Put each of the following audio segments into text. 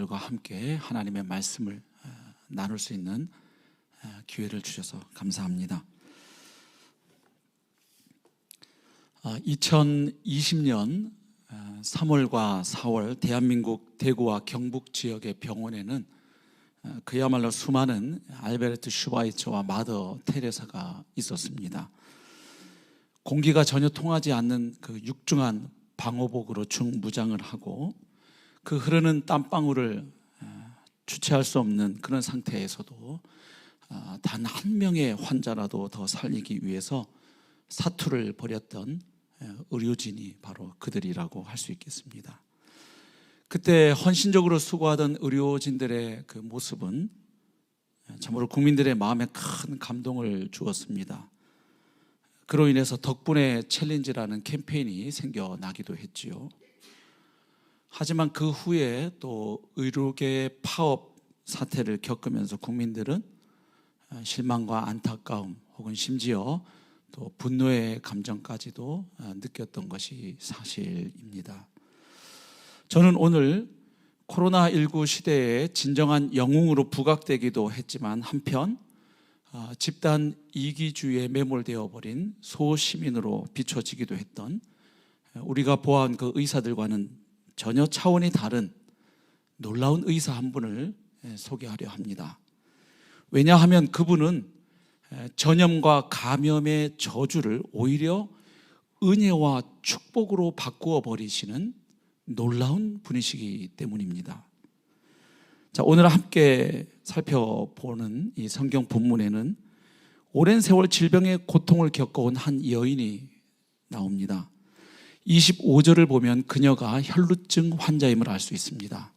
여러분들과 함께 하나님의 말씀을 나눌 수 있는 기회를 주셔서 감사합니다. 2020년 3월과 4월 대한민국 대구와 경북 지역의 병원에는 그야말로 수많은 알베르트 슈바이처와 마더 테레사가 있었습니다. 공기가 전혀 통하지 않는 그 육중한 방호복으로 중무장을 하고 그 흐르는 땀방울을 주체할 수 없는 그런 상태에서도 단 한 명의 환자라도 더 살리기 위해서 사투를 벌였던 의료진이 바로 그들이라고 할 수 있겠습니다. 그때 헌신적으로 수고하던 의료진들의 그 모습은 참으로 국민들의 마음에 큰 감동을 주었습니다. 그로 인해서 덕분에 챌린지라는 캠페인이 생겨나기도 했지요. 하지만 그 후에 또 의료계 파업 사태를 겪으면서 국민들은 실망과 안타까움 혹은 심지어 또 분노의 감정까지도 느꼈던 것이 사실입니다. 저는 오늘 코로나19 시대에 진정한 영웅으로 부각되기도 했지만 한편 집단 이기주의에 매몰되어 버린 소시민으로 비춰지기도 했던 우리가 보아온 그 의사들과는 전혀 차원이 다른 놀라운 의사 한 분을 소개하려 합니다. 왜냐하면 그분은 전염과 감염의 저주를 오히려 은혜와 축복으로 바꾸어 버리시는 놀라운 분이시기 때문입니다. 자, 오늘 함께 살펴보는 이 성경 본문에는 오랜 세월 질병의 고통을 겪어온 한 여인이 나옵니다. 25절을 보면 그녀가 혈루증 환자임을 알 수 있습니다.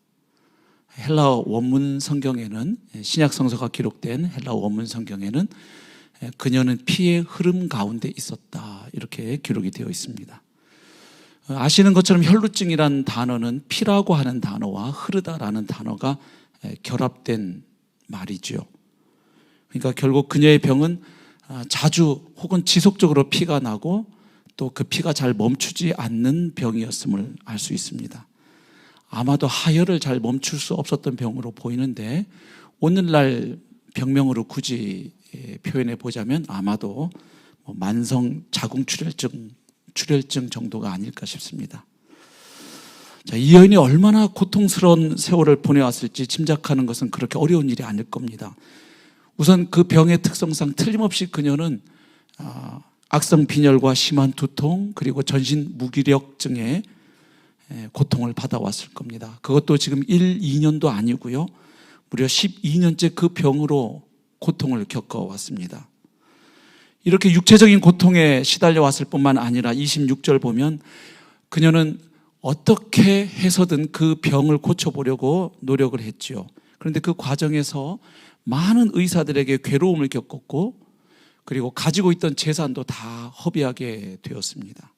헬라어 원문 성경에는, 신약 성서가 기록된 헬라어 원문 성경에는 그녀는 피의 흐름 가운데 있었다 이렇게 기록이 되어 있습니다. 아시는 것처럼 혈루증이라는 단어는 피라고 하는 단어와 흐르다라는 단어가 결합된 말이죠. 그러니까 결국 그녀의 병은 자주 혹은 지속적으로 피가 나고 또 그 피가 잘 멈추지 않는 병이었음을 알 수 있습니다. 아마도 하혈을 잘 멈출 수 없었던 병으로 보이는데 오늘날 병명으로 굳이 표현해 보자면 아마도 만성 자궁출혈증 정도가 아닐까 싶습니다. 자, 이 여인이 얼마나 고통스러운 세월을 보내왔을지 짐작하는 것은 그렇게 어려운 일이 아닐 겁니다. 우선 그 병의 특성상 틀림없이 그녀는 악성 빈혈과 심한 두통 그리고 전신 무기력증에 고통을 받아왔을 겁니다. 그것도 지금 1, 2년도 아니고요. 무려 12년째 그 병으로 고통을 겪어왔습니다. 이렇게 육체적인 고통에 시달려왔을 뿐만 아니라 26절 보면 그녀는 어떻게 해서든 그 병을 고쳐보려고 노력을 했죠. 그런데 그 과정에서 많은 의사들에게 괴로움을 겪었고 그리고 가지고 있던 재산도 다 허비하게 되었습니다.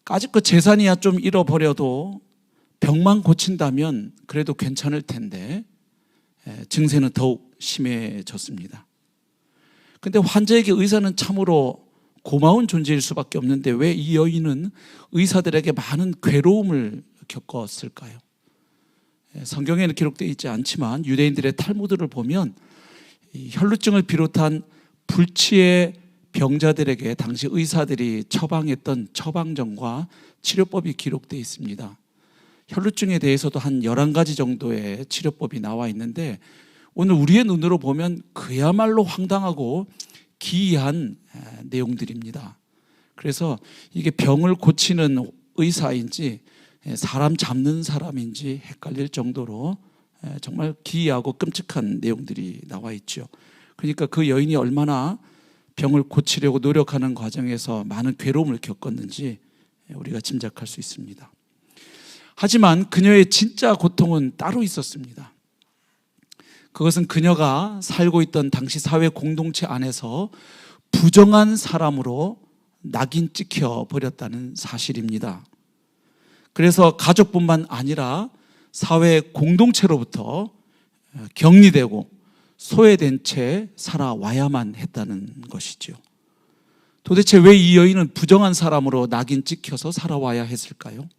까짓것 재산이야 좀 잃어버려도 병만 고친다면 그래도 괜찮을 텐데 증세는 더욱 심해졌습니다. 그런데 환자에게 의사는 참으로 고마운 존재일 수밖에 없는데 왜 이 여인은 의사들에게 많은 괴로움을 겪었을까요? 성경에는 기록되어 있지 않지만 유대인들의 탈무드를 보면 이 혈루증을 비롯한 불치의 병자들에게 당시 의사들이 처방했던 처방전과 치료법이 기록되어 있습니다. 혈루증에 대해서도 한 11가지 정도의 치료법이 나와 있는데 오늘 우리의 눈으로 보면 그야말로 황당하고 기이한 내용들입니다. 그래서 이게 병을 고치는 의사인지 사람 잡는 사람인지 헷갈릴 정도로 정말 기이하고 끔찍한 내용들이 나와 있죠. 그러니까 그 여인이 얼마나 병을 고치려고 노력하는 과정에서 많은 괴로움을 겪었는지 우리가 짐작할 수 있습니다. 하지만 그녀의 진짜 고통은 따로 있었습니다. 그것은 그녀가 살고 있던 당시 사회 공동체 안에서 부정한 사람으로 낙인 찍혀 버렸다는 사실입니다. 그래서 가족뿐만 아니라 사회 공동체로부터 격리되고 소외된 채 살아와야만 했다는 것이죠. 도대체 왜 이 여인은 부정한 사람으로 낙인 찍혀서 살아와야 했을까요?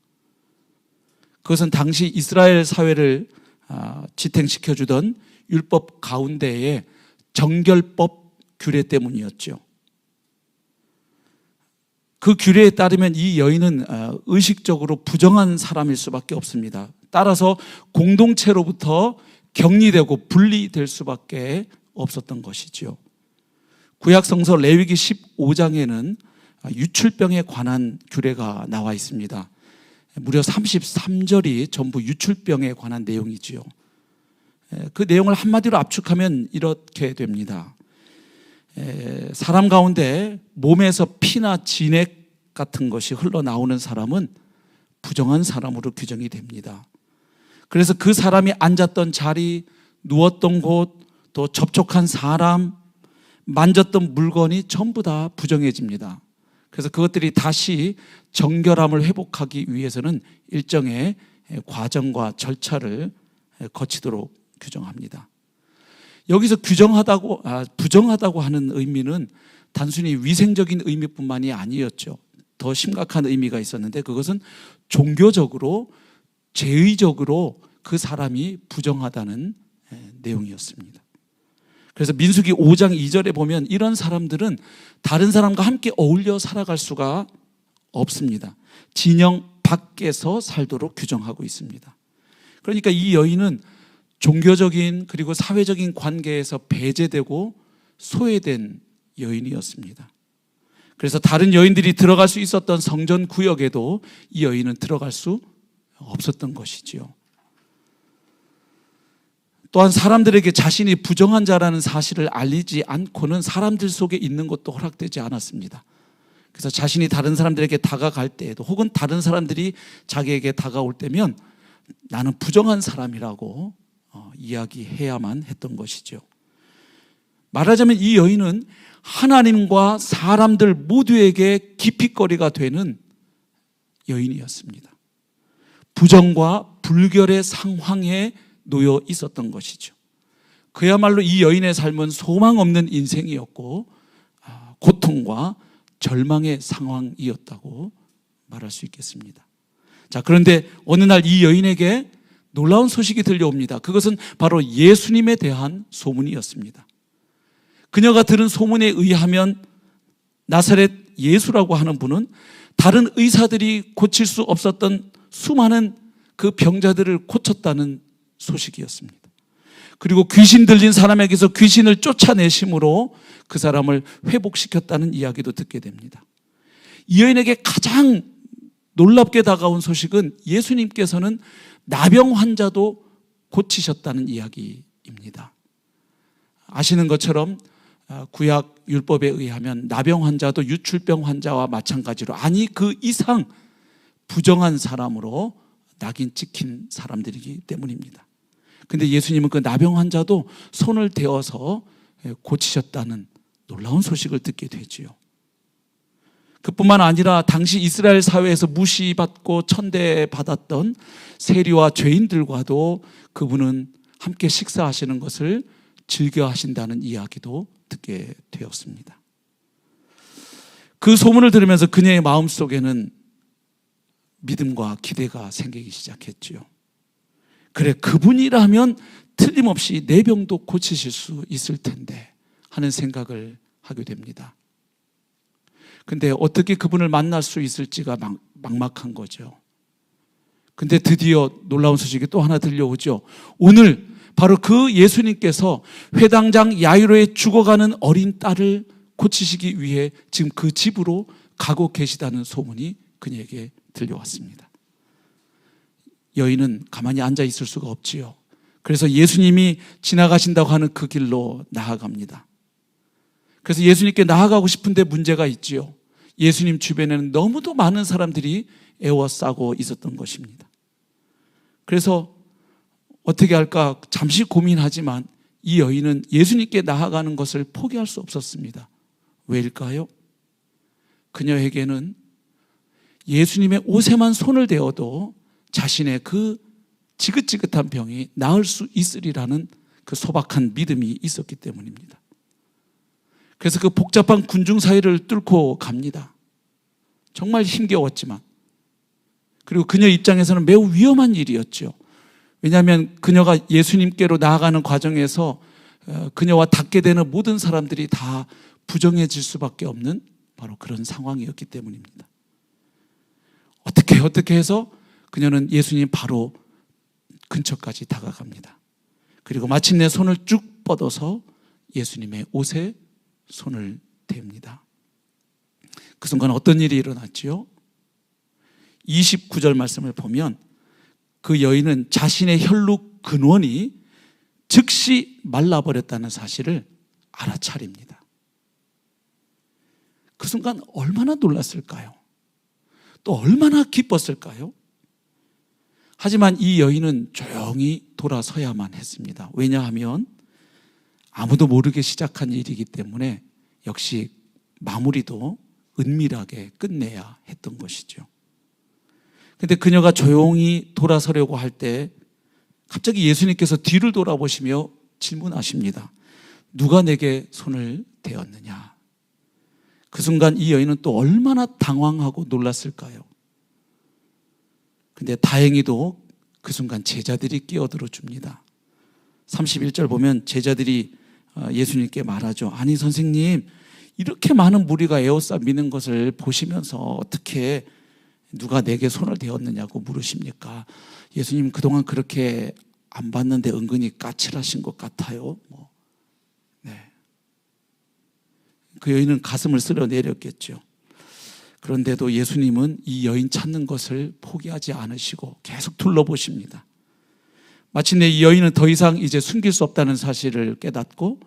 그것은 당시 이스라엘 사회를 지탱시켜주던 율법 가운데에 정결법 규례 때문이었죠. 그 규례에 따르면 이 여인은 의식적으로 부정한 사람일 수밖에 없습니다. 따라서 공동체로부터 격리되고 분리될 수밖에 없었던 것이죠. 구약성서 레위기 15장에는 유출병에 관한 규례가 나와 있습니다. 무려 33절이 전부 유출병에 관한 내용이지요. 그 내용을 한마디로 압축하면 이렇게 됩니다. 사람 가운데 몸에서 피나 진액 같은 것이 흘러나오는 사람은 부정한 사람으로 규정이 됩니다. 그래서 그 사람이 앉았던 자리, 누웠던 곳, 또 접촉한 사람, 만졌던 물건이 전부 다 부정해집니다. 그래서 그것들이 다시 정결함을 회복하기 위해서는 일정의 과정과 절차를 거치도록 규정합니다. 여기서 부정하다고 하는 의미는 단순히 위생적인 의미뿐만이 아니었죠. 더 심각한 의미가 있었는데 그것은 종교적으로, 죄의적으로 그 사람이 부정하다는 내용이었습니다. 그래서 민수기 5장 2절에 보면 이런 사람들은 다른 사람과 함께 어울려 살아갈 수가 없습니다. 진영 밖에서 살도록 규정하고 있습니다. 그러니까 이 여인은 종교적인 그리고 사회적인 관계에서 배제되고 소외된 여인이었습니다. 그래서 다른 여인들이 들어갈 수 있었던 성전 구역에도 이 여인은 들어갈 수 없었던 것이지요. 또한 사람들에게 자신이 부정한 자라는 사실을 알리지 않고는 사람들 속에 있는 것도 허락되지 않았습니다. 그래서 자신이 다른 사람들에게 다가갈 때에도 혹은 다른 사람들이 자기에게 다가올 때면 나는 부정한 사람이라고 이야기해야만 했던 것이죠. 말하자면 이 여인은 하나님과 사람들 모두에게 기피거리가 되는 여인이었습니다. 부정과 불결의 상황에 놓여 있었던 것이죠. 그야말로 이 여인의 삶은 소망 없는 인생이었고 고통과 절망의 상황이었다고 말할 수 있겠습니다. 자, 그런데 어느 날 이 여인에게 놀라운 소식이 들려옵니다. 그것은 바로 예수님에 대한 소문이었습니다. 그녀가 들은 소문에 의하면 나사렛 예수라고 하는 분은 다른 의사들이 고칠 수 없었던 수많은 그 병자들을 고쳤다는 소식이었습니다. 그리고 귀신 들린 사람에게서 귀신을 쫓아내심으로 그 사람을 회복시켰다는 이야기도 듣게 됩니다. 이 여인에게 가장 놀랍게 다가온 소식은 예수님께서는 나병 환자도 고치셨다는 이야기입니다. 아시는 것처럼 구약 율법에 의하면 나병 환자도 유출병 환자와 마찬가지로 아니 그 이상 부정한 사람으로 낙인 찍힌 사람들이기 때문입니다. 근데 예수님은 그 나병 환자도 손을 대어서 고치셨다는 놀라운 소식을 듣게 되지요. 그뿐만 아니라 당시 이스라엘 사회에서 무시받고 천대받았던 세리와 죄인들과도 그분은 함께 식사하시는 것을 즐겨하신다는 이야기도 듣게 되었습니다. 그 소문을 들으면서 그녀의 마음속에는 믿음과 기대가 생기기 시작했지요. 그래, 그분이라면 틀림없이 내 병도 고치실 수 있을 텐데 하는 생각을 하게 됩니다. 근데 어떻게 그분을 만날 수 있을지가 막막한 거죠. 근데 드디어 놀라운 소식이 또 하나 들려오죠. 오늘 바로 그 예수님께서 회당장 야이로의 죽어가는 어린 딸을 고치시기 위해 지금 그 집으로 가고 계시다는 소문이 그녀에게 들려왔습니다. 여인은 가만히 앉아 있을 수가 없지요. 그래서 예수님이 지나가신다고 하는 그 길로 나아갑니다. 그래서 예수님께 나아가고 싶은데 문제가 있지요. 예수님 주변에는 너무도 많은 사람들이 에워싸고 있었던 것입니다. 그래서 어떻게 할까 잠시 고민하지만 이 여인은 예수님께 나아가는 것을 포기할 수 없었습니다. 왜일까요? 그녀에게는 예수님의 옷에만 손을 대어도 자신의 그 지긋지긋한 병이 나을 수 있으리라는 그 소박한 믿음이 있었기 때문입니다. 그래서 그 복잡한 군중 사이를 뚫고 갑니다. 정말 힘겨웠지만, 그리고 그녀 입장에서는 매우 위험한 일이었죠. 왜냐하면 그녀가 예수님께로 나아가는 과정에서 그녀와 닿게 되는 모든 사람들이 다 부정해질 수밖에 없는 바로 그런 상황이었기 때문입니다. 어떻게 해서 그녀는 예수님 바로 근처까지 다가갑니다. 그리고 마침내 손을 쭉 뻗어서 예수님의 옷에 손을 댑니다. 그 순간 어떤 일이 일어났지요? 29절 말씀을 보면 그 여인은 자신의 혈루 근원이 즉시 말라버렸다는 사실을 알아차립니다. 그 순간 얼마나 놀랐을까요? 또 얼마나 기뻤을까요? 하지만 이 여인은 조용히 돌아서야만 했습니다. 왜냐하면 아무도 모르게 시작한 일이기 때문에 역시 마무리도 은밀하게 끝내야 했던 것이죠. 그런데 그녀가 조용히 돌아서려고 할 때 갑자기 예수님께서 뒤를 돌아보시며 질문하십니다. 누가 내게 손을 대었느냐? 그 순간 이 여인은 또 얼마나 당황하고 놀랐을까요? 근데 다행히도 그 순간 제자들이 끼어들어 줍니다. 31절 보면 제자들이 예수님께 말하죠. 아니 선생님, 이렇게 많은 무리가 에워싸 미는 것을 보시면서 어떻게 누가 내게 손을 대었느냐고 물으십니까? 예수님 그동안 그렇게 안 봤는데 은근히 까칠하신 것 같아요. 네. 그 여인은 가슴을 쓸어 내렸겠죠. 그런데도 예수님은 이 여인 찾는 것을 포기하지 않으시고 계속 둘러보십니다. 마침내 이 여인은 더 이상 이제 숨길 수 없다는 사실을 깨닫고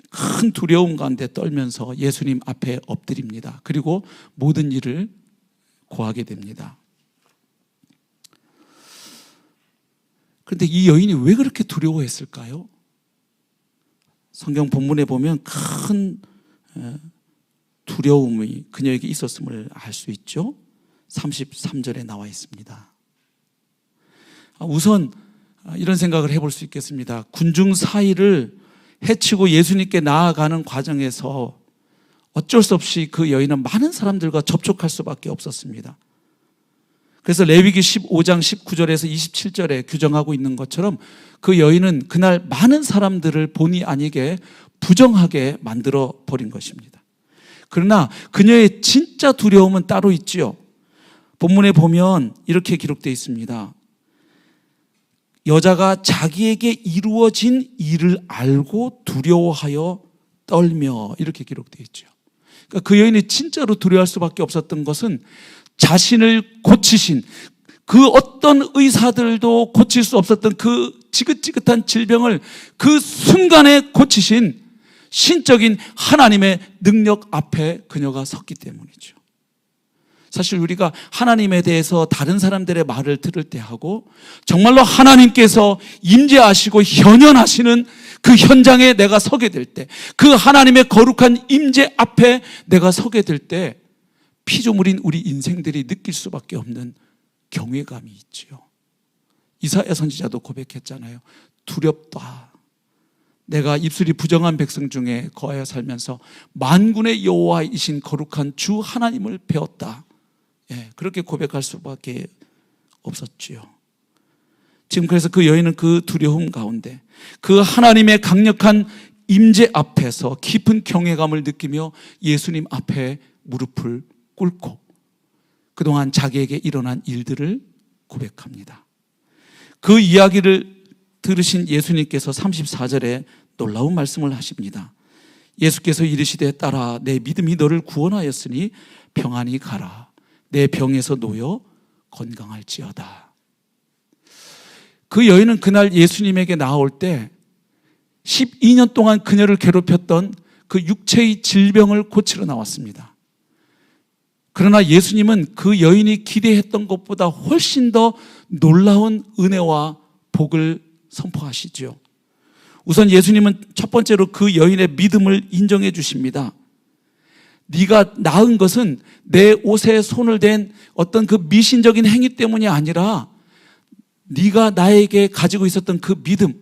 큰 두려움 가운데 떨면서 예수님 앞에 엎드립니다. 그리고 모든 일을 고하게 됩니다. 그런데 이 여인이 왜 그렇게 두려워했을까요? 성경 본문에 보면 큰 두려움이 그녀에게 있었음을 알 수 있죠. 33절에 나와 있습니다. 우선 이런 생각을 해볼 수 있겠습니다. 군중 사이를 해치고 예수님께 나아가는 과정에서 어쩔 수 없이 그 여인은 많은 사람들과 접촉할 수밖에 없었습니다. 그래서 레위기 15장 19절에서 27절에 규정하고 있는 것처럼 그 여인은 그날 많은 사람들을 본의 아니게 부정하게 만들어 버린 것입니다. 그러나 그녀의 진짜 두려움은 따로 있지요. 본문에 보면 이렇게 기록되어 있습니다. 여자가 자기에게 이루어진 일을 알고 두려워하여 떨며, 이렇게 기록되어 있죠. 그러니까 그 여인이 진짜로 두려워할 수밖에 없었던 것은 자신을 고치신, 그 어떤 의사들도 고칠 수 없었던 그 지긋지긋한 질병을 그 순간에 고치신 신적인 하나님의 능력 앞에 그녀가 섰기 때문이죠. 사실 우리가 하나님에 대해서 다른 사람들의 말을 들을 때 하고 정말로 하나님께서 임재하시고 현현하시는 그 현장에 내가 서게 될 때, 그 하나님의 거룩한 임재 앞에 내가 서게 될 때 피조물인 우리 인생들이 느낄 수밖에 없는 경외감이 있지요. 이사야 선지자도 고백했잖아요. 두렵다. 내가 입술이 부정한 백성 중에 거하여 살면서 만군의 여호와이신 거룩한 주 하나님을 배웠다. 예, 그렇게 고백할 수밖에 없었지요. 지금 그래서 그 여인은 그 두려움 가운데 그 하나님의 강력한 임재 앞에서 깊은 경외감을 느끼며 예수님 앞에 무릎을 꿇고 그동안 자기에게 일어난 일들을 고백합니다. 그 이야기를 들으신 예수님께서 34절에 놀라운 말씀을 하십니다. 예수께서 이르시되 딸아, 내 믿음이 너를 구원하였으니 평안히 가라. 내 병에서 놓여 건강할지어다. 그 여인은 그날 예수님에게 나올 때 12년 동안 그녀를 괴롭혔던 그 육체의 질병을 고치러 나왔습니다. 그러나 예수님은 그 여인이 기대했던 것보다 훨씬 더 놀라운 은혜와 복을 선포하시죠. 우선 예수님은 첫 번째로 그 여인의 믿음을 인정해 주십니다. 네가 나은 것은 내 옷에 손을 댄 어떤 그 미신적인 행위 때문이 아니라 네가 나에게 가지고 있었던 그 믿음,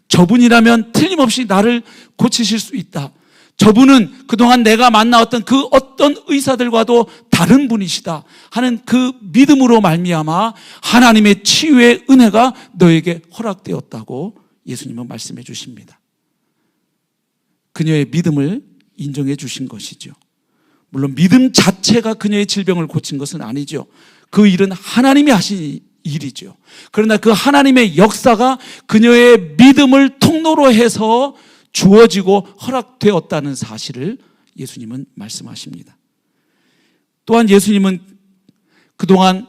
저분이라면 틀림없이 나를 고치실 수 있다. 저분은 그동안 내가 만나왔던 그 어떤 의사들과도 다른 분이시다 하는 그 믿음으로 말미암아 하나님의 치유의 은혜가 너에게 허락되었다고 예수님은 말씀해 주십니다. 그녀의 믿음을 인정해 주신 것이죠. 물론 믿음 자체가 그녀의 질병을 고친 것은 아니죠. 그 일은 하나님이 하신 일이죠. 그러나 그 하나님의 역사가 그녀의 믿음을 통로로 해서 주어지고 허락되었다는 사실을 예수님은 말씀하십니다. 또한 예수님은 그동안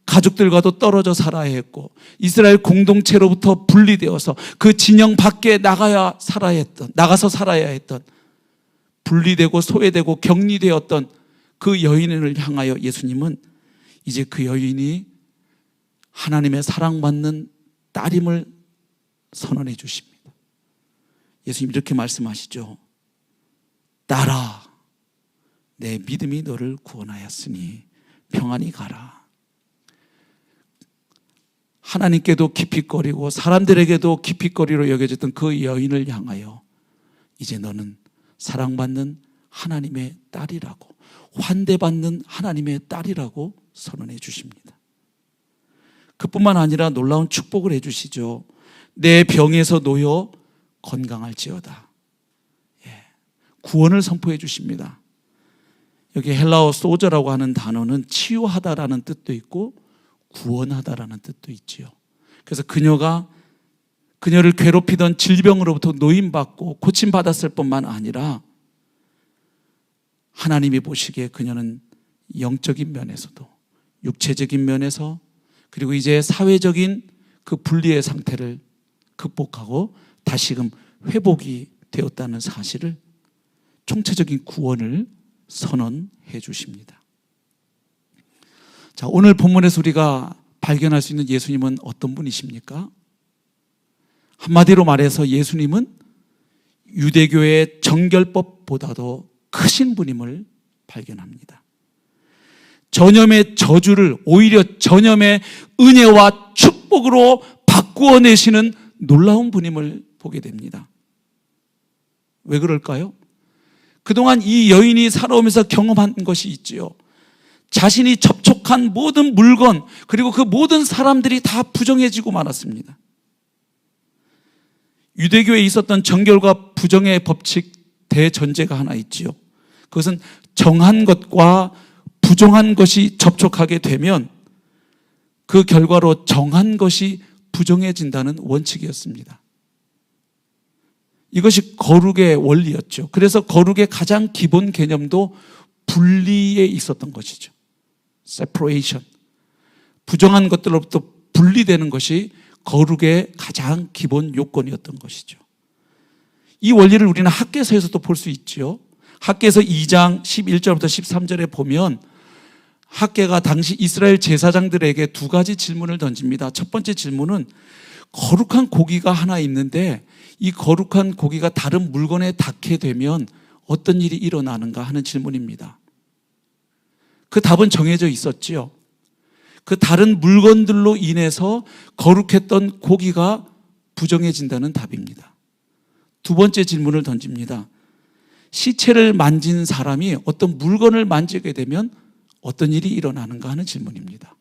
가족들과도 떨어져 살아야 했고 이스라엘 공동체로부터 분리되어서 그 진영 밖에 나가서 살아야 했던 분리되고 소외되고 격리되었던 그 여인을 향하여 예수님은 이제 그 여인이 하나님의 사랑받는 딸임을 선언해 주십니다. 예수님 이렇게 말씀하시죠. 딸아, 내 믿음이 너를 구원하였으니 평안히 가라. 하나님께도 기피거리고 사람들에게도 기피거리로 여겨졌던 그 여인을 향하여 이제 너는 사랑받는 하나님의 딸이라고, 환대받는 하나님의 딸이라고 선언해 주십니다. 그뿐만 아니라 놀라운 축복을 해 주시죠. 내 병에서 놓여 건강할지어다. 구원을 선포해 주십니다. 여기 헬라어 소저라고 하는 단어는 치유하다라는 뜻도 있고 구원하다라는 뜻도 있지요. 그래서 그녀를 괴롭히던 질병으로부터 노임받고 고침받았을 뿐만 아니라 하나님이 보시기에 그녀는 영적인 면에서도 육체적인 면에서 그리고 이제 사회적인 그 분리의 상태를 극복하고 다시금 회복이 되었다는 사실을 총체적인 구원을 선언해 주십니다. 자, 오늘 본문에서 우리가 발견할 수 있는 예수님은 어떤 분이십니까? 한마디로 말해서 예수님은 유대교의 정결법보다도 크신 분임을 발견합니다. 전염의 저주를 오히려 전염의 은혜와 축복으로 바꾸어 내시는 놀라운 분임을 보게 됩니다. 왜 그럴까요? 그동안 이 여인이 살아오면서 경험한 것이 있지요. 자신이 접촉한 모든 물건 그리고 그 모든 사람들이 다 부정해지고 말았습니다. 유대교에 있었던 정결과 부정의 법칙 대전제가 하나 있지요. 그것은 정한 것과 부정한 것이 접촉하게 되면 그 결과로 정한 것이 부정해진다는 원칙이었습니다. 이것이 거룩의 원리였죠. 그래서 거룩의 가장 기본 개념도 분리에 있었던 것이죠. separation. 부정한 것들로부터 분리되는 것이 거룩의 가장 기본 요건이었던 것이죠. 이 원리를 우리는 학개서에서도 볼 수 있죠. 학개서 2장 11절부터 13절에 보면 학개가 당시 이스라엘 제사장들에게 두 가지 질문을 던집니다. 첫 번째 질문은 거룩한 고기가 하나 있는데 이 거룩한 고기가 다른 물건에 닿게 되면 어떤 일이 일어나는가 하는 질문입니다. 그 답은 정해져 있었지요. 그 다른 물건들로 인해서 거룩했던 고기가 부정해진다는 답입니다. 두 번째 질문을 던집니다. 시체를 만진 사람이 어떤 물건을 만지게 되면 어떤 일이 일어나는가 하는 질문입니다.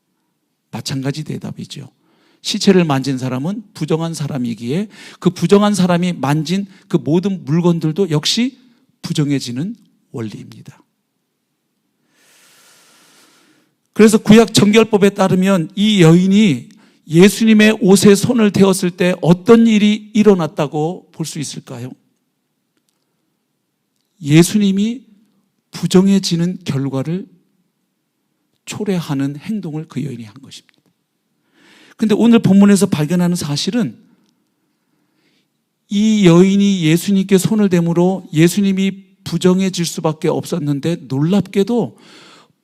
마찬가지 대답이죠. 시체를 만진 사람은 부정한 사람이기에 그 부정한 사람이 만진 그 모든 물건들도 역시 부정해지는 원리입니다. 그래서 구약 정결법에 따르면 이 여인이 예수님의 옷에 손을 대었을 때 어떤 일이 일어났다고 볼 수 있을까요? 예수님이 부정해지는 결과를 초래하는 행동을 그 여인이 한 것입니다. 그런데 오늘 본문에서 발견하는 사실은 이 여인이 예수님께 손을 대므로 예수님이 부정해질 수밖에 없었는데 놀랍게도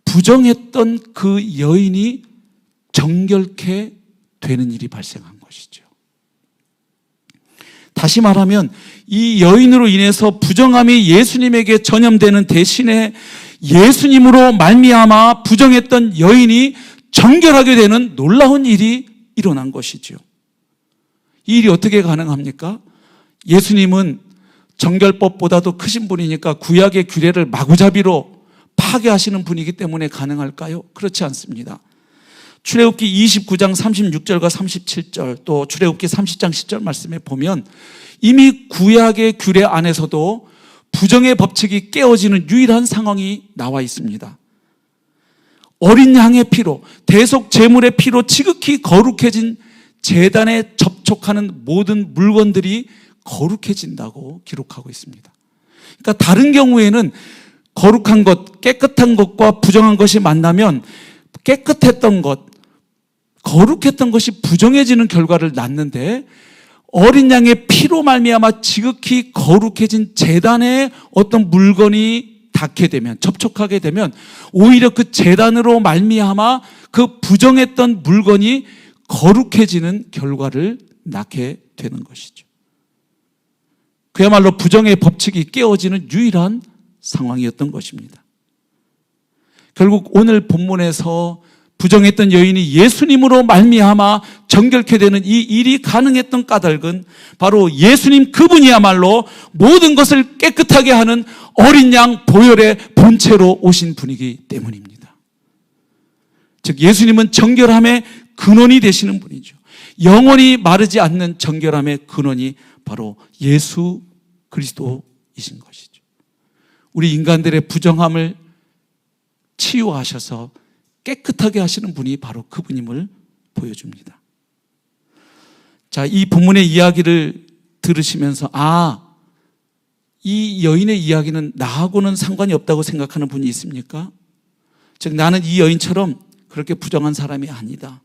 부정했던 그 여인이 정결케 되는 일이 발생한 것이죠. 다시 말하면 이 여인으로 인해서 부정함이 예수님에게 전염되는 대신에 예수님으로 말미암아 부정했던 여인이 정결하게 되는 놀라운 일이 일어난 것이죠. 이 일이 어떻게 가능합니까? 예수님은 정결법보다도 크신 분이니까 구약의 규례를 마구잡이로 하게 하시는 분이기 때문에 가능할까요? 그렇지 않습니다. 출애굽기 29장 36절과 37절 또 출애굽기 30장 10절 말씀에 보면 이미 구약의 규례 안에서도 부정의 법칙이 깨어지는 유일한 상황이 나와 있습니다. 어린 양의 피로, 대속 제물의 피로 지극히 거룩해진 제단에 접촉하는 모든 물건들이 거룩해진다고 기록하고 있습니다. 그러니까 다른 경우에는 거룩한 것, 깨끗한 것과 부정한 것이 만나면 깨끗했던 것, 거룩했던 것이 부정해지는 결과를 낳는데 어린 양의 피로 말미암아 지극히 거룩해진 제단에 어떤 물건이 닿게 되면, 접촉하게 되면 오히려 그 제단으로 말미암아 그 부정했던 물건이 거룩해지는 결과를 낳게 되는 것이죠. 그야말로 부정의 법칙이 깨어지는 유일한 상황이었던 것입니다. 결국 오늘 본문에서 부정했던 여인이 예수님으로 말미암아 정결케 되는 이 일이 가능했던 까닭은 바로 예수님 그분이야말로 모든 것을 깨끗하게 하는 어린 양 보혈의 본체로 오신 분이기 때문입니다. 즉 예수님은 정결함의 근원이 되시는 분이죠. 영원히 마르지 않는 정결함의 근원이 바로 예수 그리스도이신 것이죠. 우리 인간들의 부정함을 치유하셔서 깨끗하게 하시는 분이 바로 그분임을 보여줍니다. 자, 이 본문의 이야기를 들으시면서 이 여인의 이야기는 나하고는 상관이 없다고 생각하는 분이 있습니까? 즉 나는 이 여인처럼 그렇게 부정한 사람이 아니다.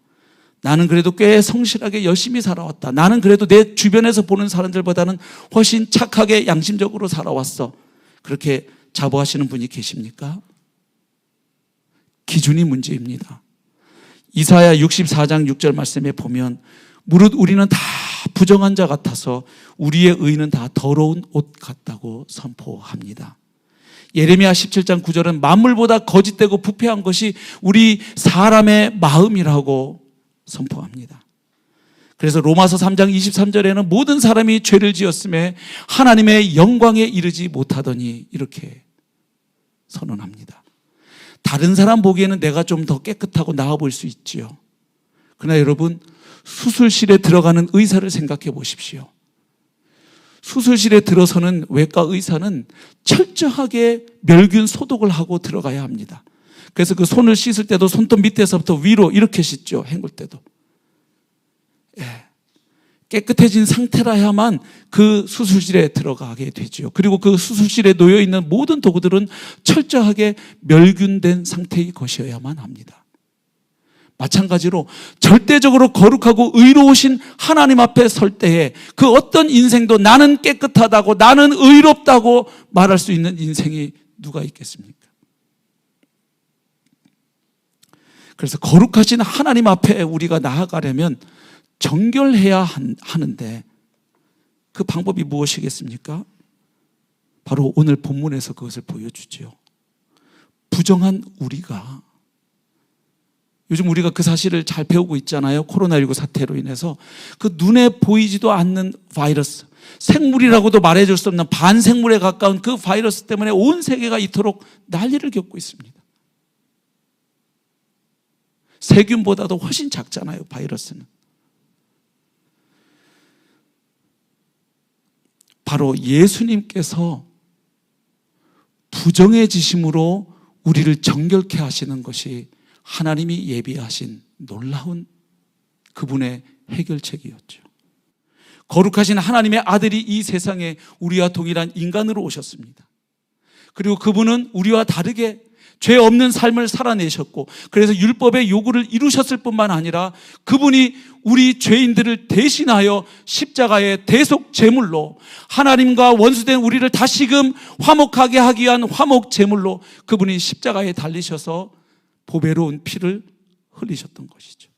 나는 그래도 꽤 성실하게 열심히 살아왔다. 나는 그래도 내 주변에서 보는 사람들보다는 훨씬 착하게 양심적으로 살아왔어. 그렇게 자부하시는 분이 계십니까? 기준이 문제입니다. 이사야 64장 6절 말씀에 보면 무릇 우리는 다 부정한 자 같아서 우리의 의는 다 더러운 옷 같다고 선포합니다. 예레미야 17장 9절은 만물보다 거짓되고 부패한 것이 우리 사람의 마음이라고 선포합니다. 그래서 로마서 3장 23절에는 모든 사람이 죄를 지었음에 하나님의 영광에 이르지 못하더니 이렇게 선언합니다. 다른 사람 보기에는 내가 좀 더 깨끗하고 나아 보일 수 있지요. 그러나 여러분, 수술실에 들어가는 의사를 생각해 보십시오. 수술실에 들어서는 외과 의사는 철저하게 멸균 소독을 하고 들어가야 합니다. 그래서 그 손을 씻을 때도 손톱 밑에서부터 위로 이렇게 씻죠. 헹굴 때도. 깨끗해진 상태라야만 그 수술실에 들어가게 되죠. 그리고 그 수술실에 놓여있는 모든 도구들은 철저하게 멸균된 상태의 것이어야만 합니다. 마찬가지로 절대적으로 거룩하고 의로우신 하나님 앞에 설 때에 그 어떤 인생도 나는 깨끗하다고 나는 의롭다고 말할 수 있는 인생이 누가 있겠습니까? 그래서 거룩하신 하나님 앞에 우리가 나아가려면 정결해야 하는데 그 방법이 무엇이겠습니까? 바로 오늘 본문에서 그것을 보여주지요. 부정한 우리가, 요즘 우리가 그 사실을 잘 배우고 있잖아요. 코로나19 사태로 인해서 그 눈에 보이지도 않는 바이러스, 생물이라고도 말해줄 수 없는 반생물에 가까운 그 바이러스 때문에 온 세계가 이토록 난리를 겪고 있습니다. 세균보다도 훨씬 작잖아요, 바이러스는. 바로 예수님께서 부정해지심으로 우리를 정결케 하시는 것이 하나님이 예비하신 놀라운 그분의 해결책이었죠. 거룩하신 하나님의 아들이 이 세상에 우리와 동일한 인간으로 오셨습니다. 그리고 그분은 우리와 다르게 죄 없는 삶을 살아내셨고, 그래서 율법의 요구를 이루셨을 뿐만 아니라 그분이 우리 죄인들을 대신하여 십자가의 대속 제물로 하나님과 원수된 우리를 다시금 화목하게 하기 위한 화목 제물로 그분이 십자가에 달리셔서 보배로운 피를 흘리셨던 것이죠.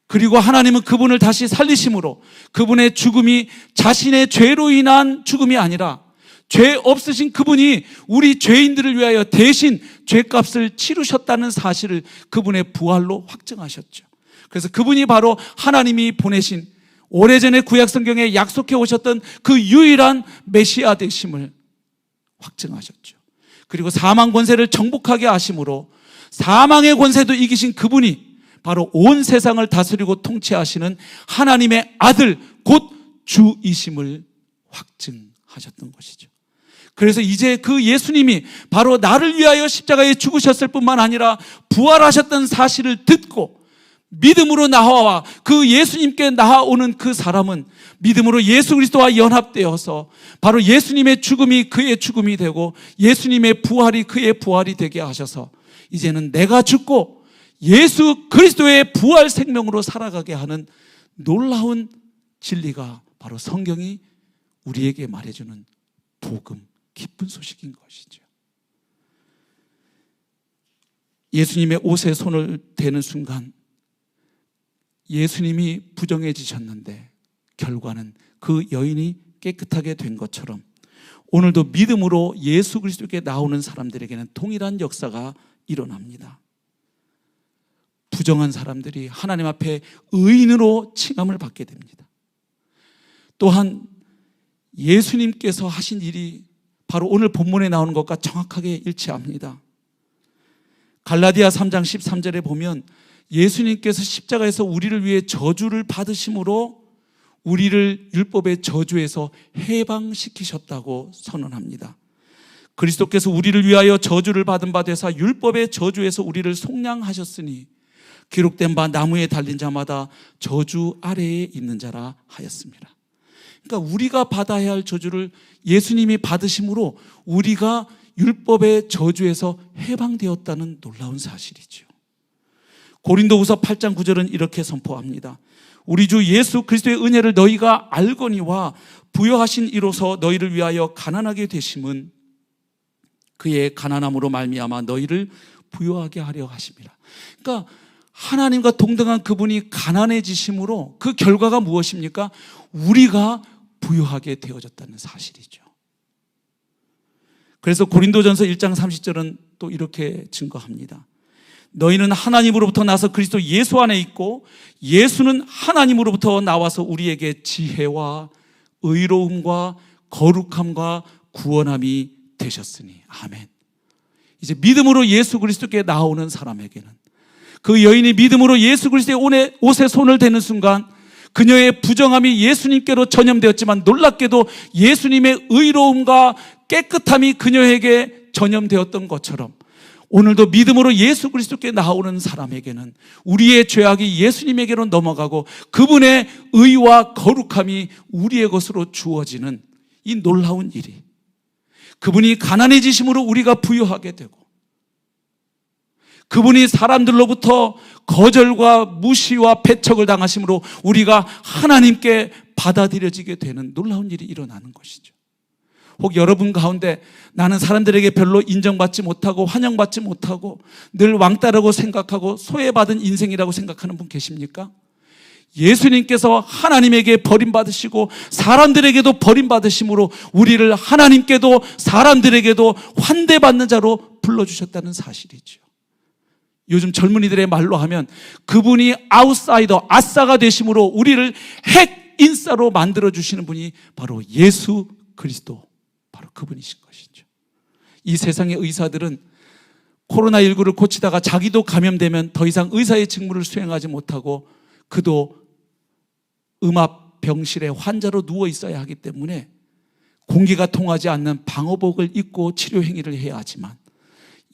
그리고 하나님은 그분을 다시 살리심으로 그분의 죽음이 자신의 죄로 인한 죽음이 아니라 죄 없으신 그분이 우리 죄인들을 위하여 대신 죄값을 치르셨다는 사실을 그분의 부활로 확증하셨죠. 그래서 그분이 바로 하나님이 보내신 오래전에 그리고 사망 권세를 정복하게 하심으로 사망의 권세도 이기신 그분이 바로 온 세상을 다스리고 통치하시는 하나님의 아들 곧 주이심을 확증하셨던 것이죠. 그래서 이제 그 예수님이 바로 나를 위하여 십자가에 죽으셨을 뿐만 아니라 부활하셨던 사실을 듣고 믿음으로 나와 그 예수님께 나아오는 그 사람은 믿음으로 예수 그리스도와 연합되어서 바로 예수님의 죽음이 그의 죽음이 되고 예수님의 부활이 그의 부활이 되게 하셔서 이제는 내가 죽고 예수 그리스도의 부활 생명으로 살아가게 하는 놀라운 진리가 바로 성경이 우리에게 말해주는 복음, 기쁜 소식인 것이죠. 예수님의 옷에 손을 대는 순간 예수님이 부정해지셨는데 결과는 그 여인이 깨끗하게 된 것처럼 오늘도 믿음으로 예수 그리스도께 나오는 사람들에게는 동일한 역사가 일어납니다. 부정한 사람들이 하나님 앞에 의인으로 칭함을 받게 됩니다. 또한 예수님께서 하신 일이 바로 오늘 본문에 나오는 것과 정확하게 일치합니다. 갈라디아 3장 13절에 보면 예수님께서 십자가에서 우리를 위해 저주를 받으심으로 우리를 율법의 저주에서 해방시키셨다고 선언합니다. 그리스도께서 우리를 위하여 저주를 받은 바 되사 율법의 저주에서 우리를 속량하셨으니 기록된 바 나무에 달린 자마다 저주 아래에 있는 자라 하였습니다. 그러니까 우리가 받아야 할 저주를 예수님이 받으심으로 우리가 율법의 저주에서 해방되었다는 놀라운 사실이죠. 고린도후서 8장 9절은 이렇게 선포합니다. 우리 주 예수 그리스도의 은혜를 너희가 알거니와 부여하신 이로서 너희를 위하여 가난하게 되심은 그의 가난함으로 말미암아 너희를 부여하게 하려 하심이라. 그러니까 하나님과 동등한 그분이 가난해지심으로 그 결과가 무엇입니까? 우리가 부여하게 되어졌다는 사실이죠. 그래서 고린도전서 1장 30절은 또 이렇게 증거합니다. 너희는 하나님으로부터 나서 그리스도 예수 안에 있고 예수는 하나님으로부터 나와서 우리에게 지혜와 의로움과 거룩함과 구원함이 되셨으니. 아멘. 이제 믿음으로 예수 그리스도께 나오는 사람에게는 그 여인이 믿음으로 예수 그리스도의 옷에 손을 대는 순간 그녀의 부정함이 예수님께로 전염되었지만 놀랍게도 예수님의 의로움과 깨끗함이 그녀에게 전염되었던 것처럼 오늘도 믿음으로 예수 그리스도께 나오는 사람에게는 우리의 죄악이 예수님에게로 넘어가고 그분의 의와 거룩함이 우리의 것으로 주어지는 이 놀라운 일이 그분이 가난해지심으로 우리가 부유하게 되고 그분이 사람들로부터 거절과 무시와 배척을 당하심으로 우리가 하나님께 받아들여지게 되는 놀라운 일이 일어나는 것이죠. 혹 여러분 가운데 나는 사람들에게 별로 인정받지 못하고 환영받지 못하고 늘 왕따라고 생각하고 소외받은 인생이라고 생각하는 분 계십니까? 예수님께서 하나님에게 버림받으시고 사람들에게도 버림받으심으로 우리를 하나님께도 사람들에게도 환대받는 자로 불러주셨다는 사실이죠. 요즘 젊은이들의 말로 하면 그분이 아웃사이더, 아싸가 되심으로 우리를 핵인싸로 만들어주시는 분이 바로 예수 그리스도, 바로 그분이신 것이죠. 이 세상의 의사들은 코로나19를 고치다가 자기도 감염되면 더 이상 의사의 직무를 수행하지 못하고 그도 음압 병실에 환자로 누워 있어야 하기 때문에 공기가 통하지 않는 방호복을 입고 치료 행위를 해야 하지만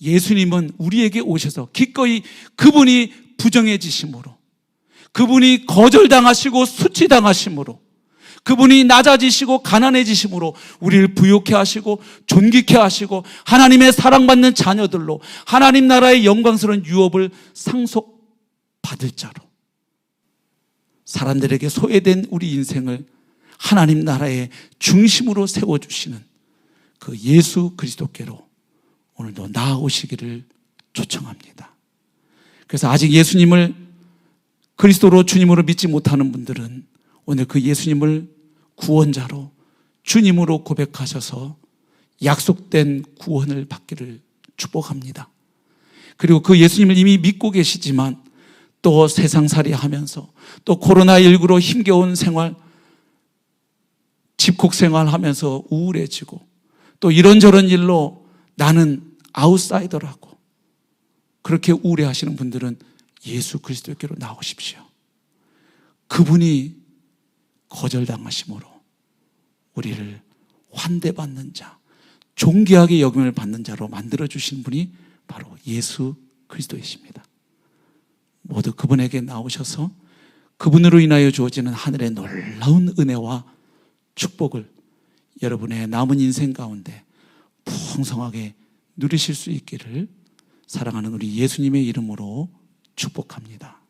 예수님은 우리에게 오셔서 기꺼이 그분이 부정해지심으로 그분이 거절당하시고 수치당하심으로 그분이 낮아지시고 가난해지심으로 우리를 부욕해 하시고 존귀케 하시고 하나님의 사랑받는 자녀들로 하나님 나라의 영광스러운 유업을 상속받을 자로 사람들에게 소외된 우리 인생을 하나님 나라의 중심으로 세워주시는 그 예수 그리스도께로 오늘도 나아오시기를 초청합니다. 그래서 아직 예수님을 그리스도로 주님으로 믿지 못하는 분들은 오늘 그 예수님을 구원자로 주님으로 고백하셔서 약속된 구원을 받기를 축복합니다. 그리고 그 예수님을 이미 믿고 계시지만 또 세상살이 하면서 또 코로나19로 힘겨운 생활, 집콕 생활하면서 우울해지고 또 이런저런 일로 나는 아웃사이더라고 그렇게 우려하시는 분들은 예수 그리스도께로 나오십시오. 그분이 거절당하심으로 우리를 환대받는 자, 존귀하게 여김을 받는 자로 만들어주신 분이 바로 예수 그리스도이십니다. 모두 그분에게 나오셔서 그분으로 인하여 주어지는 하늘의 놀라운 은혜와 축복을 여러분의 남은 인생 가운데 풍성하게 누리실 수 있기를 사랑하는 우리 예수님의 이름으로 축복합니다.